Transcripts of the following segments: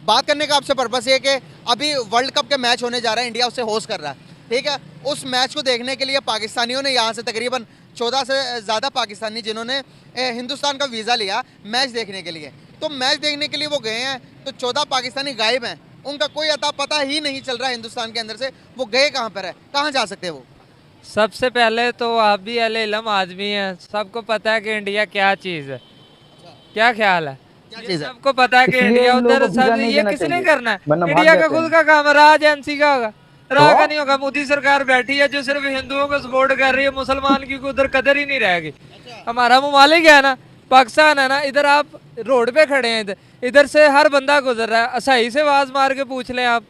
बात करने का आपसे पर्पस ये है कि अभी वर्ल्ड कप के मैच होने जा रहे हैं, इंडिया उससे होस्ट कर रहा है, ठीक है। उस मैच को देखने के लिए पाकिस्तानियों ने यहाँ से तकरीबन 14 से ज़्यादा पाकिस्तानी जिन्होंने हिंदुस्तान का वीज़ा लिया मैच देखने के लिए, तो मैच देखने के लिए वो गए हैं, तो 14 पाकिस्तानी गायब हैं, उनका कोई अता पता ही नहीं चल रहा है हिंदुस्तान के अंदर से, वो गए कहाँ पर है, कहाँ जा सकते हैं वो। सबसे पहले तो आप भी अहले इल्म आदमी हैं, सबको पता है कि इंडिया क्या चीज़ है, क्या ख्याल है? क्या ये चीज़ है? सबको पता है कि इसलिए इंडिया इन लोगों उधर को वीजा सब, नहीं ये देना किसने चाहिए, करना है? वरना भाग इंडिया का जाते खुद हैं। का काम है, राह एजेंसी का होगा, राह का तो नहीं होगा। मोदी सरकार बैठी है जो सिर्फ हिंदुओं को सपोर्ट कर रही है, मुसलमान की उधर कदर ही नहीं रहेगी। हमारा ममालिक है ना, पाकिस्तान है ना, इधर आप रोड पे खड़े हैं, इधर इधर से हर बंदा गुजर रहा है, सही से आवाज मार के पूछ लें आप,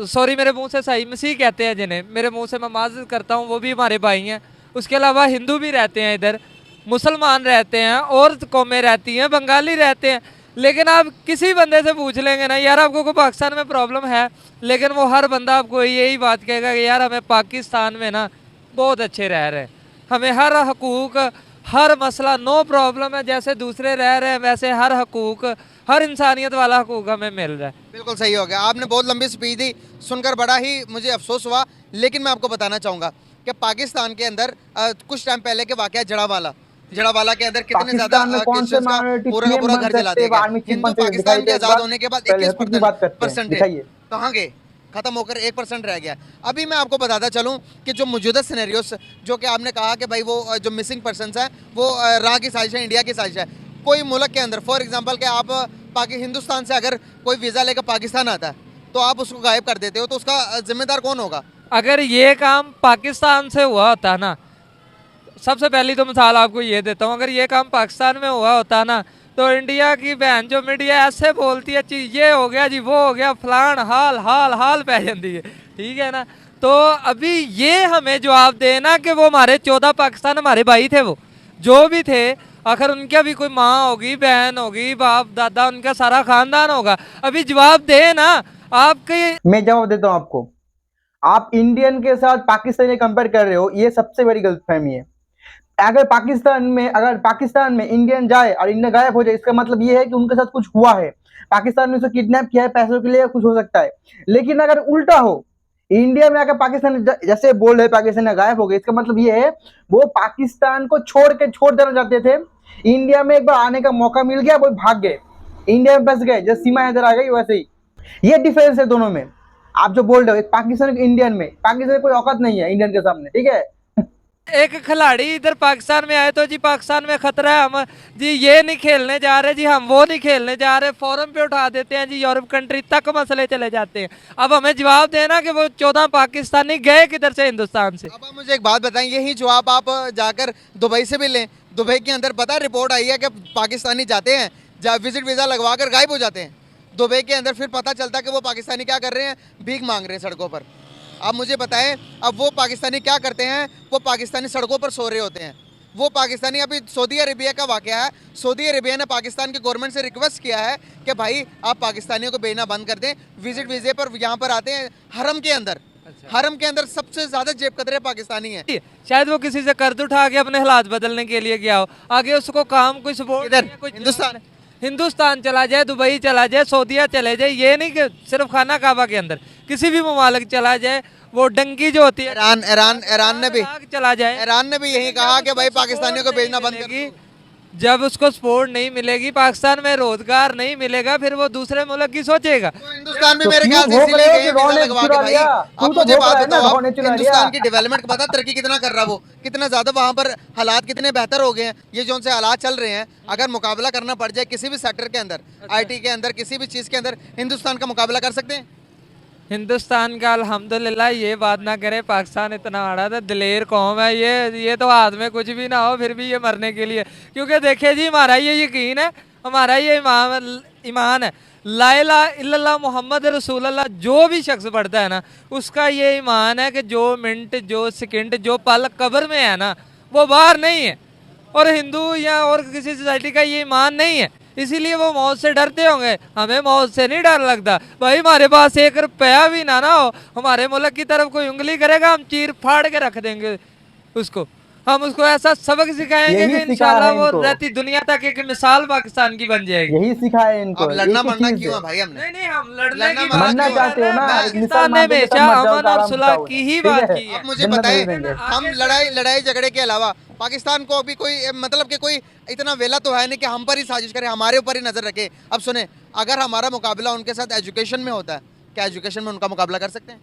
सॉरी मेरे मुंह से सही मसीह कहते हैं जिन्हें, मेरे मुंह से मैं माज़रत करता हूँ, वो भी हमारे भाई हैं। उसके अलावा हिंदू भी रहते हैं इधर, मुसलमान रहते हैं, और कौमें रहती हैं, बंगाली रहते हैं, लेकिन आप किसी बंदे से पूछ लेंगे ना यार आपको कोई पाकिस्तान में प्रॉब्लम है, लेकिन वो हर बंदा आपको यही बात कहेगा कि यार हमें पाकिस्तान में ना बहुत अच्छे रह रहे हैं, हमें हर हकूक़, हर मसला नो प्रॉब्लम है, जैसे दूसरे रह रहे हैं वैसे हर हकूक़, हर इंसानियत वाला हकूक़ हमें मिल रहा है। बिल्कुल सही हो गया, आपने बहुत लंबी स्पीच दी, सुनकर बड़ा ही मुझे अफसोस हुआ, लेकिन मैं आपको बताना चाहूँगा कि पाकिस्तान के अंदर कुछ टाइम पहले के वाक़या जड़ावाला के अंदर कितने ज़्यादा पाकिस्तान में कौन से क्रिश्चियंस का माइनॉरिटी पूरा का सीएम पूरा बन घर जला सकते दिया हैं, गया। आर्मी चीफ हिंदू बन सकते हैं, दिखाई पाकिस्तान दे के एक आज़ाद बार। होने के बाद पहले हकीक की बात करते हैं, 21% दिखाइए। कहाँ गए, खत्म होकर 1% रह गया। अभी मैं आपको बताता चलूँ कि जो मौजूदा सिनेरियोस, जो कि आपने कहा कि भाई वो जो मिसिंग पर्सनस हैं वो राह की साजिश है, इंडिया की साजिश है। कोई मुल्क के अंदर फॉर एग्जांपल कि आप हिंदुस्तान से अगर कोई वीज़ा लेकर पाकिस्तान आता है तो आप उसको गायब कर देते हो, तो उसका जिम्मेदार कौन होगा? अगर ये काम पाकिस्तान से हुआ होता ना, सबसे पहली तो मिसाल आपको ये देता हूँ, अगर ये काम पाकिस्तान में हुआ होता ना, तो इंडिया की बहन जो मीडिया ऐसे बोलती है चीज ये हो गया जी, वो हो गया, फलान हाल हाल हाल पै जाती है, ठीक है ना। तो अभी ये हमें जवाब देना कि वो हमारे 14 पाकिस्तान हमारे भाई थे, वो जो भी थे, आखिर उनका भी कोई माँ होगी, बहन होगी, बाप दादा, उनका सारा खानदान होगा, अभी जवाब दे ना आपके। मैं जवाब देता हूँ आपको। आप इंडियन के साथ पाकिस्तानी कंपेयर कर रहे हो, ये सबसे बड़ी गलतफहमी है। अगर पाकिस्तान में इंडियन जाए और इंडिया गायब हो जाए, इसका मतलब ये है कि उनके साथ कुछ हुआ है, पाकिस्तान ने उसे किडनैप किया है पैसों के लिए, कुछ हो सकता है। लेकिन अगर उल्टा हो, इंडिया में आकर पाकिस्तान जैसे बोल रहे पाकिस्तान गायब हो गए, इसका मतलब ये है वो पाकिस्तान को छोड़ देना चाहते थे, इंडिया में एक बार आने का मौका मिल गया, वो भाग गए, इंडिया में फंस गए, जैसे सीमा इधर आ गई वैसे ही। ये डिफरेंस है दोनों में। आप जो बोल रहे हो, एक पाकिस्तान एक इंडियन में, पाकिस्तान में कोई औकात नहीं है इंडियन के सामने, ठीक है। एक खिलाड़ी इधर पाकिस्तान में आए तो जी पाकिस्तान में खतरा है, हम जी ये नहीं खेलने जा रहे जी, हम वो नहीं खेलने जा रहे, फोरम पे उठा देते हैं जी, यूरोप कंट्री तक मसले चले जाते हैं। अब हमें जवाब देना कि वो 14 पाकिस्तानी गए किधर से हिंदुस्तान से। अब आप मुझे एक बात बताएं, यही जवाब आप जाकर दुबई से भी लें, दुबई के अंदर पता रिपोर्ट आई है कि पाकिस्तानी जाते हैं, विजिट वीज़ा लगवा कर गायब हो जाते हैं दुबई के अंदर, फिर पता चलता है कि वो पाकिस्तानी क्या कर रहे हैं, भीख मांग रहे हैं सड़कों पर। आप मुझे बताएं अब वो पाकिस्तानी क्या करते हैं, वो पाकिस्तानी सड़कों पर सो रहे होते हैं। वो पाकिस्तानी, अभी सऊदी अरेबिया का वाक़या है, सऊदी अरेबिया ने पाकिस्तान की गवर्नमेंट से रिक्वेस्ट किया है कि भाई आप पाकिस्तानियों को भेजना बंद कर दें, विजिट वीज़े पर यहाँ पर आते हैं हरम के अंदर। हरम के अंदर सबसे ज़्यादा जेब कतरे पाकिस्तानी हैं। शायद वो किसी से कर्ज उठा के अपने हालात बदलने के लिए गया हो, आगे उसको काम कोई सपोर्ट इधर हिंदुस्तान चला जाए, दुबई चला जाए, सऊदीया चले जाए, ये नहीं कि सिर्फ खाना काबा के अंदर, किसी भी ममालिक चला जाए, वो डंकी जो होती है, ईरान ने भी चला जाए, ईरान ने भी यही कहा कि भाई पाकिस्तानियों को भेजना बंद कर दो। जब उसको सपोर्ट नहीं मिलेगी, पाकिस्तान में रोजगार नहीं मिलेगा, फिर वो दूसरे मुल्क की सोचेगा। तो हिंदुस्तान में मेरे ख्याल से इसीलिए गए वीजा लगवा के भाई। अब मुझे बात बताओ, आप हिंदुस्तान की डेवलपमेंट पता तरक्की कितना कर रहा है, वो कितना ज्यादा वहाँ पर हालात कितने बेहतर हो गए हैं। ये जो उनसे हालात चल रहे हैं, अगर मुकाबला करना पड़ जाए किसी भी सेक्टर के अंदर, IT के अंदर, किसी भी चीज़ के अंदर, हिंदुस्तान का मुकाबला कर सकते हैं। हिंदुस्तान का अल्हम्दुलिल्लाह ये बात ना करे, पाकिस्तान इतना बड़ा था, दिलेर कौम है, ये तो हाथ में कुछ भी ना हो फिर भी ये मरने के लिए, क्योंकि देखिए जी हमारा ये यकीन है, हमारा ये ईमान है, ला इलाहा इल्लल्लाह मोहम्मद रसूलुल्लाह, जो भी शख्स पढ़ता है ना उसका ये ईमान है कि जो मिनट, जो सेकंड, जो पल कब्र में है ना वो बाहर नहीं है, और हिंदू या और किसी सोसाइटी का ये ईमान नहीं है, इसीलिए वो मौत से डरते होंगे। हमें मौत से नहीं डर लगता भाई, हमारे पास 1 रुपया भी ना हो, हमारे मुल्क की तरफ कोई उंगली करेगा हम चीर फाड़ के रख देंगे उसको, हम उसको ऐसा सबक सिखाएंगे यही कि सिखा इंशाल्लाह है वो इनको। रहती दुनिया तक एक मिसाल पाकिस्तान की बन जाएगी। यही सिखाया इनको। अब लड़ना एक ही मरना चीज क्यों है। है भाई हमने? नहीं नहीं, हम लड़ने लड़ना की मरना बात मरना नहीं क्यों कर चाहते हो रहे। ना, एक मिसाल पाकिस्तान ने मान देंगे तब हमेशा मर जाओ, अमन और आराम से सुलह जाओ। की ही ठीक बात है? की है। अब मुझे जन्नत बताएं, दे देंगे। हम लड़ाई झगड़े के अलावा पाकिस्तान को अभी कोई मतलब कि कोई इतना वेला तो है नहीं कि हम पर ही साजिश करे, हमारे ऊपर ही नजर रखे। अब सुने, अगर हमारा मुकाबला उनके साथ एजुकेशन में होता है, क्या एजुकेशन में उनका मुकाबला कर सकते हैं?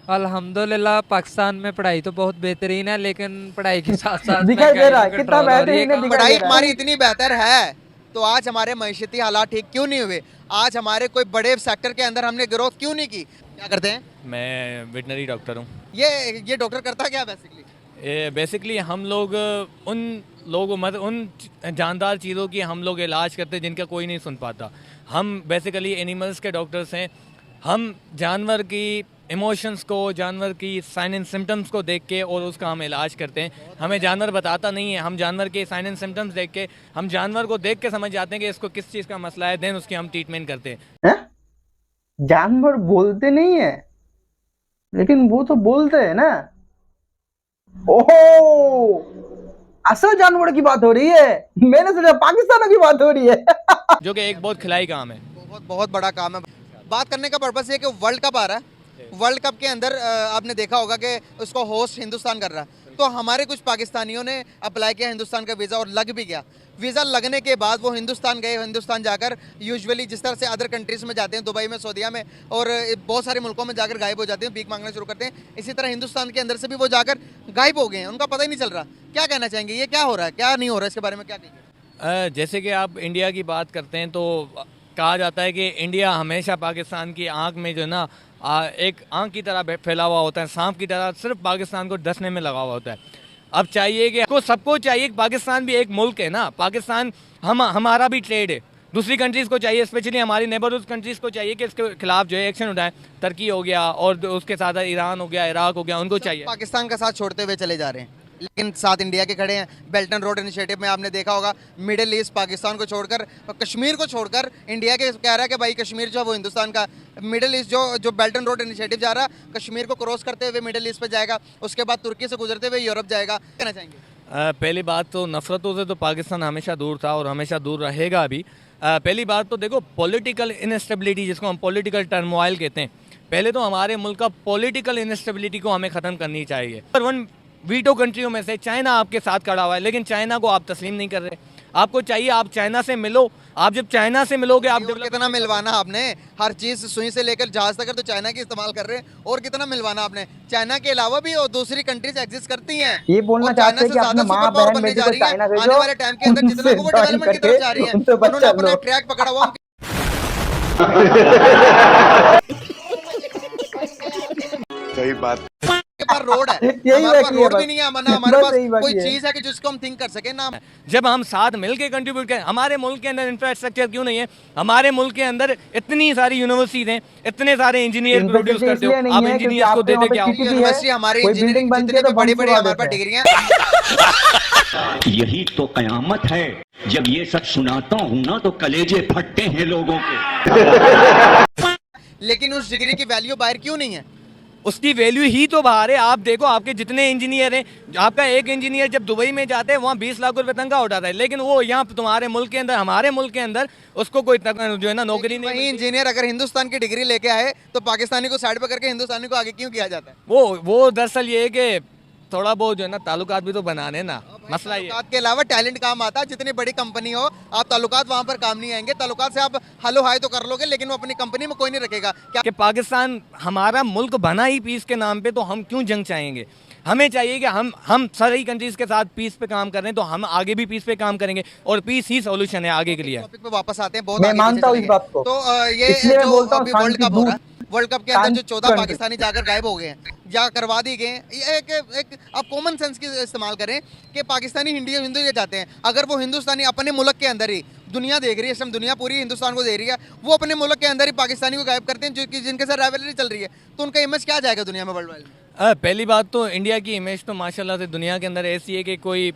अल्हम्दुलिल्लाह पाकिस्तान में पढ़ाई तो बहुत बेहतरीन है, लेकिन पढ़ाई के साथ साथ दिखाई दे रहा है महंगाई भी कितना कंट्रोल हो रही है। बेहतरीन है, दिखाई पढ़ाई दे रहा हमारी है। इतनी बेहतर है तो आज हमारे मैशती हालात ठीक क्यों नहीं हुए? आज हमारे कोई बड़े सेक्टर के अंदर हमने ग्रोथ क्यों नहीं की? क्या करते हैं? मैं वेटनरी डॉक्टर हूँ। ये डॉक्टर करता क्या बेसिकली? बेसिकली हम लोग उन लोगों मतलब उन जानदार चीज़ों की हम लोग इलाज करते हैं जिनका कोई नहीं सुन पाता। हम बेसिकली एनिमल्स के डॉक्टर्स हैं। हम जानवर की इमोशंस को, जानवर की साइन एंड सिम्टम्स को देख के और उसका हम इलाज करते हैं। हमें जानवर बताता नहीं है, हम जानवर के साइन एंड सिम्टम्स देख के, हम जानवर को देख के समझ जाते हैं कि इसको किस चीज़ का मसला है, देन उसकी हम ट्रीटमेंट करते हैं। हैं? जानवर बोलते नहीं है, लेकिन वो तो बोलते हैं ना। ओहो, असल जानवर की बात हो रही है। मैंने सोचा पाकिस्तान की बात हो रही है। जो कि एक बहुत खिलाई काम है। बहुत बहुत बड़ा काम है। बात करने का पर्पस ये है कि वर्ल्ड कप आ रहा है। वर्ल्ड कप के अंदर आपने देखा होगा कि उसको होस्ट हिंदुस्तान कर रहा है। तो हमारे कुछ पाकिस्तानियों ने अप्लाई किया हिंदुस्तान का वीज़ा और लग भी गया। वीज़ा लगने के बाद वो हिंदुस्तान गए। हिंदुस्तान जाकर यूजुअली जिस तरह से अदर कंट्रीज़ में जाते हैं, दुबई में, सऊदीया में और बहुत सारे मुल्कों में जाकर गायब हो जाते हैं, भीख मांगना शुरू करते हैं, इसी तरह हिंदुस्तान के अंदर से भी वो जाकर गायब हो गए हैं। उनका पता ही नहीं चल रहा। क्या कहना चाहेंगे, ये क्या हो रहा है, क्या नहीं हो रहा है, इसके बारे में क्या कहेंगे? जैसे कि आप इंडिया की बात करते हैं तो कहा जाता है कि इंडिया हमेशा पाकिस्तान की आंख में जो है ना एक आंख की तरह फैला हुआ होता है, सांप की तरह सिर्फ पाकिस्तान को डसने में लगा हुआ होता है। अब चाहिए कि सबको चाहिए कि पाकिस्तान भी एक मुल्क है ना। पाकिस्तान हमारा भी ट्रेड है। दूसरी कंट्रीज़ को चाहिए, स्पेशली हमारी नेबरहुड कंट्रीज़ को चाहिए कि इसके खिलाफ जो है एक्शन उठाएं। तुर्की हो गया और उसके साथ ईरान हो गया, इराक हो गया, उनको चाहिए। पाकिस्तान का साथ छोड़ते हुए चले जा रहे हैं, लेकिन साथ इंडिया के खड़े हैं। बेल्ट एंड रोड इनिशिएटिव में आपने देखा होगा, मिडिल ईस्ट पाकिस्तान को छोड़कर, कश्मीर को छोड़कर इंडिया के कह रहा है कि भाई कश्मीर जो है वो हिंदुस्तान का। मिडिल ईस्ट जो बेल्ट एंड रोड इनिशिएटिव जा रहा है, कश्मीर को क्रॉस करते हुए मिडिल ईस्ट पे जाएगा, उसके बाद तुर्की से गुजरते हुए यूरोप जाएगा। कहना चाहेंगे? पहली बात तो नफ़रतों से तो पाकिस्तान हमेशा दूर था और हमेशा दूर रहेगा भी। पहली बात तो देखो, पॉलिटिकल इनस्टेबिलिटी जिसको हम पॉलिटिकल टर्मोइल कहते हैं, पहले तो हमारे मुल्क का पॉलिटिकल इनस्टेबिलिटी को हमें ख़त्म करनी चाहिए। पर वन वीटो कंट्रियों में से चाइना आपके साथ खड़ा हुआ है, लेकिन चाइना को आप तस्लीम नहीं कर रहे। आपको चाहिए आप चाइना से मिलो। आप जब चाइना से मिलोगे आप कितना मिलवाना आपने? हर चीज सुई से लेकर जहाज तक तो चाइना की इस्तेमाल कर रहे हैं, और कितना मिलवाना आपने? चाइना के अलावा भी और दूसरी कंट्रीज एग्जिस्ट करती हैं। ये बोलना और चाहते चाइना हैं से कि अपने ज्यादा माँ सुपर पावर बहन बनने बेटी जा को रही है। चाइना आने भेजो, वाले टाइम के अंदर जितना उनसे को वो ज्वाइन डेवलपमेंट की करके तरफ जा रही है, उनसे उन्होंने बच्चा अपना लो। ट्रैक पकड़ा हुआ। सही बात। के पास रोड है, यही हमारे पास बाकी है रोड भी बस। नहीं है, हमारे बस पास यही बाकी कोई है। चीज है कि जिसको हम थिंक कर सके ना। जब हम साथ मिलके कंट्रीब्यूट करें। हमारे मुल्क के अंदर इंफ्रास्ट्रक्चर क्यों नहीं है? हमारे मुल्क के अंदर इतनी सारी यूनिवर्सिटीज हैं, इतने सारे इंजीनियर प्रोड्यूस करते हो, आप इंजीनियर्स को देते क्या हो? यूनिवर्सिटी हमारी कोई इंजीनियरिंग बिल्डिंग बनती जितनी है तो भी बड़ी बम बड़ी छुड़ा हमारे पास देते हैं। डिग्रियां, यही तो कयामत है। जब ये सब सुनाता हूँ ना तो कलेजे फटते हैं लोगों के। लेकिन उस डिग्री की वैल्यू बाहर क्यों नहीं है? उसकी वैल्यू ही तो बाहर है। आप देखो आपके जितने इंजीनियर हैं, आपका एक इंजीनियर जब दुबई में जाते हैं वहाँ 20 लाख रुपए तनख्वाह उठाता है, लेकिन वो यहाँ तुम्हारे मुल्क के अंदर, हमारे मुल्क के अंदर उसको कोई जो है ना नौकरी नहीं वही मिलती। इंजीनियर अगर हिंदुस्तान की डिग्री लेके आए तो पाकिस्तानी को साइड पे करके हिंदुस्तानी को आगे क्यों किया जाता है? वो दरअसल ये है कि थोड़ा बहुत जो है ना ताल्लुकात भी तो बनाने ना। मसला ये ताल्लुकात के अलावा टैलेंट काम आता है। जितनी बड़ी कंपनी हो, आप ताल्लुकात वहाँ पर काम नहीं आएंगे। ताल्लुकात से आप हेलो हाय तो कर लोगे, लेकिन वो अपनी कंपनी में कोई नहीं रखेगा। क्या कि पाकिस्तान हमारा मुल्क बना ही पीस के नाम पे, तो हम क्यों जंग चाहेंगे? हमें चाहिए कि हम सारी कंट्रीज के साथ पीस पे काम कर रहे हैं, तो हम आगे भी पीस पे काम करेंगे और पीस ही सॉल्यूशन है आगे के लिए। टॉपिक पे वापस आते हैं, बहुत मैं आगे मानता हूँ पीछे इस बात को। तो ये इसलिए मैं जो बोलता हूँ अभी वर्ल्ड शांति कप हो रहा है, दूत, वर्ल्ड कप के अंदर जो शांति 14 दूत। पाकिस्तानी जाकर गायब हो गए हैं या करवा दी गए हैं, ये एक आप कॉमन सेंस की इस्तेमाल करें कि पाकिस्तानी हिंदू ये चाहते हैं, अगर वो हिंदुस्तानी अपने मुल्क के अंदर ही, दुनिया देख रही है, इस टाइम दुनिया पूरी हिंदुस्तान को दे रही है, वो अपने मुल्क के अंदर ही पाकिस्तानी को गायब करते हैं जो कि जिनके साथ राइवलरी चल रही है, तो उनका इमेज क्या जाएगा दुनिया में, वर्ल्ड वाइड में? पहली बात तो इंडिया की इमेज तो माशाल्लाह से दुनिया के अंदर ऐसी है कि कोई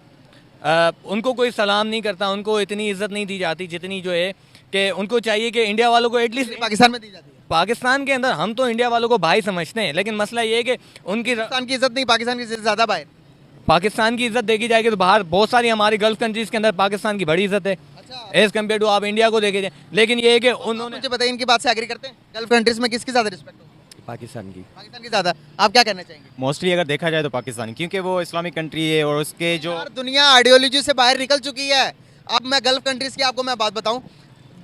उनको कोई सलाम नहीं करता, उनको इतनी इज्जत नहीं दी जाती जितनी जो है कि उनको चाहिए कि इंडिया वालों को एटलीस्ट। पाकिस्तान में दी जाती है। पाकिस्तान के अंदर हम तो इंडिया वालों को भाई समझते हैं, लेकिन मसला ये है कि उनकी पाकिस्तान की इज्जत नहीं, पाकिस्तान की इज्जत ज्यादा बाहर। पाकिस्तान की इज्जत देखी जाएगी तो बाहर बहुत सारी हमारी गल्फ कंट्रीज के अंदर पाकिस्तान की बड़ी इज्जत है एज कम्पेयर टू आप इंडिया को देखे जाए। लेकिन ये है कि उन्होंने मुझे बताइए, इनकी बात से एग्री करते हैं? गल्फ कंट्रीज में किसकी ज्यादा रिस्पेक्ट होगी? पाकिस्तान की पाकिस्तान की ज्यादा। आप क्या कहना चाहेंगे? मोस्टली अगर देखा जाए तो पाकिस्तान, क्योंकि वो इस्लामिक कंट्री है और उसके जो यार दुनिया आइडियोलॉजी से बाहर निकल चुकी है। अब मैं गल्फ कंट्रीज की आपको मैं बात बताऊं,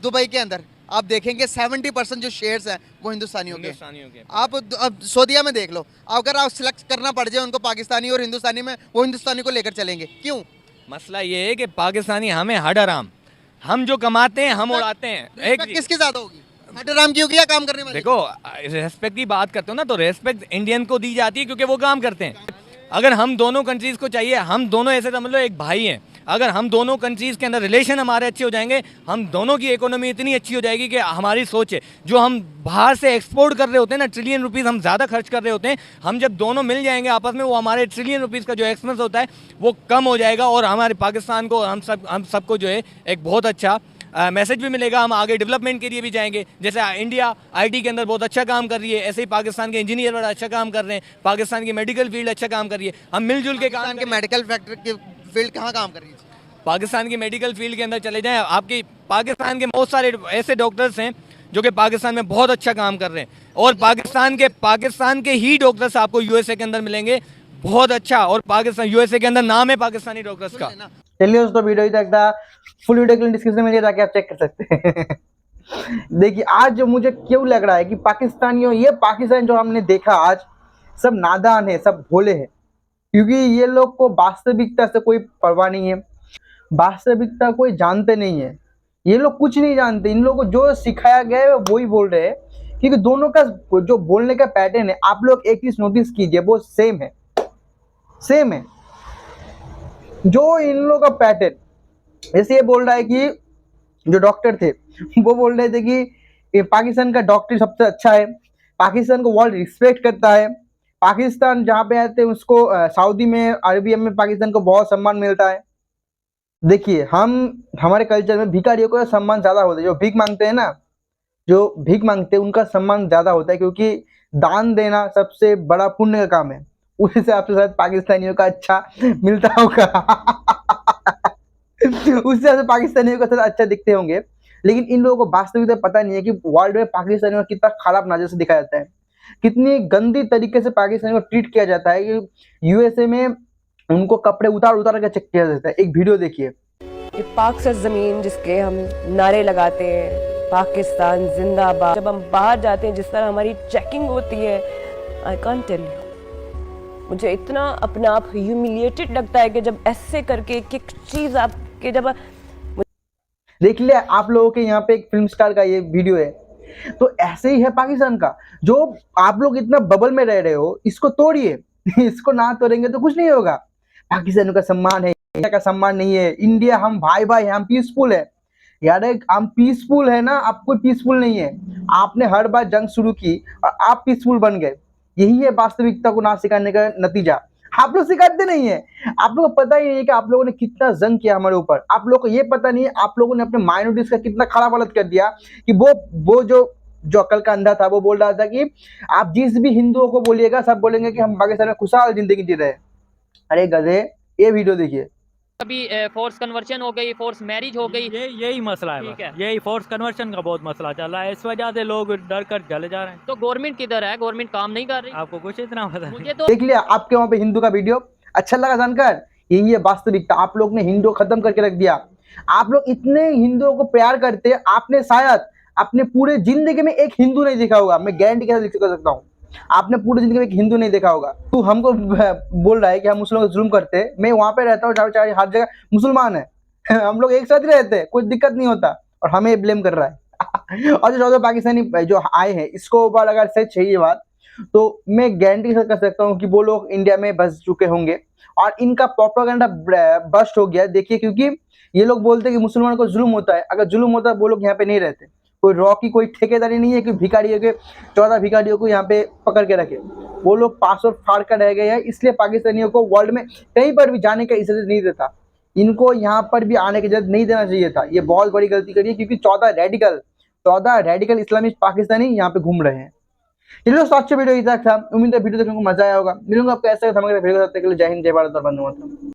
दुबई के अंदर आप देखेंगे 70% जो शेयर्स हैं वो हिंदुस्तानियों के। आप अब सऊदीया में देख लो, अगर आप सिलेक्ट करना पड़ जाए उनको पाकिस्तानी और हिंदुस्तानी में, वो हिंदुस्तानी को लेकर चलेंगे। क्यों? मसला ये है कि पाकिस्तानी हमें हड हराम, हम जो कमाते हैं हम उड़ाते हैं। Respect किसकी ज्यादा होगी? हडराम की होगी या काम करने वाली? देखो रेस्पेक्ट की बात करते हो ना, तो रेस्पेक्ट इंडियन को दी जाती है क्योंकि वो काम करते हैं। अगर हम दोनों कंट्रीज को चाहिए, हम दोनों ऐसे समझ लो एक भाई हैं, अगर हम दोनों कंट्रीज के अंदर रिलेशन हमारे अच्छे हो जाएंगे, हम दोनों की इकोनॉमी इतनी अच्छी हो जाएगी कि हमारी सोच है जो हम बाहर से एक्सपोर्ट कर रहे होते हैं ना, ट्रिलियन रुपीस हम ज़्यादा खर्च कर रहे होते हैं, हम जब दोनों मिल जाएंगे आपस में, वो हमारे ट्रिलियन रुपीस का जो एक्सपेंस होता है वो कम हो जाएगा और हमारे पाकिस्तान को हम सबको जो है एक बहुत अच्छा मैसेज भी मिलेगा। हम आगे डेवलपमेंट के लिए भी जाएंगे। जैसे इंडिया आईटी के अंदर बहुत अच्छा काम कर रही है, ऐसे ही पाकिस्तान के इंजीनियर बड़ा अच्छा काम कर रहे हैं, पाकिस्तान की मेडिकल फील्ड अच्छा काम कर रही है। हम मिलजुल के काम के मेडिकल फैक्ट्री की फील्ड कहाँ काम कर रही है? पाकिस्तान की मेडिकल फील्ड के अंदर चले जाएं, आपकी पाकिस्तान के बहुत सारे ऐसे डॉक्टर्स हैं जो कि पाकिस्तान में बहुत अच्छा काम कर रहे हैं और पाकिस्तान के ही डॉक्टर्स आपको यूएसए के अंदर मिलेंगे बहुत अच्छा। और पाकिस्तान यूएसए के अंदर नाम है पाकिस्तानी डॉक्टर्स का। चलिए दोस्तों, वीडियो ही तक था, फुल वीडियो के लिंक डिस्क्रिप्शन में दिया, जाके आप चेक कर सकते हैं। देखिए आज जो मुझे क्यों लग रहा है कि पाकिस्तानियों, ये पाकिस्तान जो हमने देखा आज, सब नादान है, सब भोले हैं, क्योंकि ये लोग को वास्तविकता से कोई परवाह नहीं है, वास्तविकता कोई जानते नहीं है, ये लोग कुछ नहीं जानते। इन लोगों को जो सिखाया गया है वही बोल रहे हैं, क्योंकि दोनों का जो बोलने का पैटर्न है, आप लोग एक चीज नोटिस कीजिए, वो सेम है, सेम है। जो इन लोगों का पैटर्न, जैसे ये बोल रहा है कि जो डॉक्टर थे वो बोल रहे थे कि पाकिस्तान का डॉक्टर सबसे अच्छा है, पाकिस्तान को वर्ल्ड रिस्पेक्ट करता है, पाकिस्तान जहाँ पे आते हैं उसको सऊदी में, अरबियम में पाकिस्तान को बहुत सम्मान मिलता है। देखिए हमारे कल्चर में भिखारियों को सम्मान ज्यादा होता है, जो भीख मांगते हैं ना, जो भीख मांगते हैं उनका सम्मान ज्यादा होता है, क्योंकि दान देना सबसे बड़ा पुण्य का काम है। उस हिसाब से शायद पाकिस्तानियों का अच्छा मिलता होगा। उससे ज्यादा पाकिस्तानियों का थोड़ा अच्छा दिखते होंगे, लेकिन इन लोगों को वास्तविकता पता नहीं है कि वर्ल्ड में पाकिस्तानियों को कितना खराब नजर से दिखाया जाता है, कितनी गंदी तरीके से पाकिस्तानियों को ट्रीट किया जाता है कि यूएसए में उनको कपड़े उतार उतार कर चेक किया जाता है। एक वीडियो देखिए। ये पाक से ज़मीन जिसके हम नारे लगाते हैं, पाकिस्तान जिंदाबाद, जब हम बाहर जाते हैं जिस तरह हमारी चेकिंग होती है, आई कांट टेल यू, मुझे इतना अपने आप ह्यूमिलिएटेड लगता है कि जब ऐसे करके एक चीज़ आपके जब देख लिया आप लोगों के यहाँ पे एक फिल्म स्टार का ये वीडियो है, तो ऐसे ही है पाकिस्तान का। जो आप लोग इतना बबल में रह रहे हो, इसको तोड़िए। इसको ना तोड़ेंगे तो कुछ नहीं होगा। पाकिस्तान का सम्मान है, इंडिया का सम्मान नहीं है। इंडिया हम भाई भाई है, हम पीसफुल है यार, हम पीसफुल है ना, आप कोई पीसफुल नहीं है। आपने हर बार जंग शुरू की और आप पीसफुल बन गए, यही है वास्तविकता को ना सिखाने का नतीजा। आप लोग सिखाते नहीं है, आप लोगों को पता ही नहीं है कि आप लोगों ने कितना जंग किया हमारे ऊपर। आप लोगों को ये पता नहीं है आप लोगों ने अपने माइनॉरिटीज का कितना खराब हालत कर दिया, कि वो जो अकल का अंधा था वो बोल रहा था कि आप जिस भी हिंदुओं को बोलिएगा सब बोलेंगे कि हम पाकिस्तान में खुशहाल जिंदगी जी रहे हैं। अरे गधे, ये वीडियो देखिए। अभी फोर्स कन्वर्शन हो गई, फोर्स मैरिज हो गई, यही मसला है, ठीक है। यही फोर्स कन्वर्शन का बहुत मसला चल रहा है, इस वजह से लोग डर कर चले जा रहे हैं। तो गवर्नमेंट किधर है? गवर्नमेंट काम नहीं कर रही। आपको कुछ इतना पता नहीं। मुझे तो देख लिया आपके वहां पे हिंदू का वीडियो, अच्छा लगा जानकर? यही है वास्तविकता। आप लोग ने हिंदू खत्म करके रख दिया। आप लोग इतने हिंदुओं को प्यार करते, आपने शायद अपने पूरे जिंदगी में एक हिंदू नहीं देखा होगा। मैं गारंटी के साथ लिख कर सकता हूँ, आपने पूरी जिंदगी में एक हिंदू नहीं देखा होगा। तू हमको बोल रहा है कि हम मुस्लिमों को जुल्म करते हैं। मैं वहां पे रहता हूँ चाहे हर जगह मुसलमान है, हम लोग एक साथ ही रहते हैं, कोई दिक्कत नहीं होता, और हमें ब्लेम कर रहा है। और जो पाकिस्तानी जो आए हैं, इसको ऊपर अगर सच है ये बात, तो मैं गारंटी कर सकता हूँ कि वो लोग इंडिया में बस चुके होंगे और इनका प्रोपेगेंडा बस्ट हो गया। देखिए, क्योंकि ये लोग बोलते हैं कि मुसलमानों को जुल्म होता है। अगर जुल्म होता है वो लोग यहाँ पे नहीं रहते। कोई रॉ की कोई ठेकेदारी नहीं है कि भिखारियों के 14 भिखारियों को यहाँ पे पकड़ के रखे। वो लोग पासवर्ड फाड़ कर रह गए हैं, इसलिए पाकिस्तानियों को वर्ल्ड में कहीं पर भी जाने का इजाजत नहीं देता। इनको यहाँ पर भी आने की इजाजत नहीं देना चाहिए था। ये बहुत बड़ी गलती करी है, क्योंकि 14 रेडिकल इस्लामिस्ट पाकिस्तानी यहाँ पे घूम रहे हैं। चलिए दोस्तों, अच्छे वीडियो इधर था। उम्मीद है वीडियो देखने को मजा आया होगा। मिलूंगा आपको ऐसे वीडियो के साथ। जय हिंद, जय भारत और वंदे मातरम।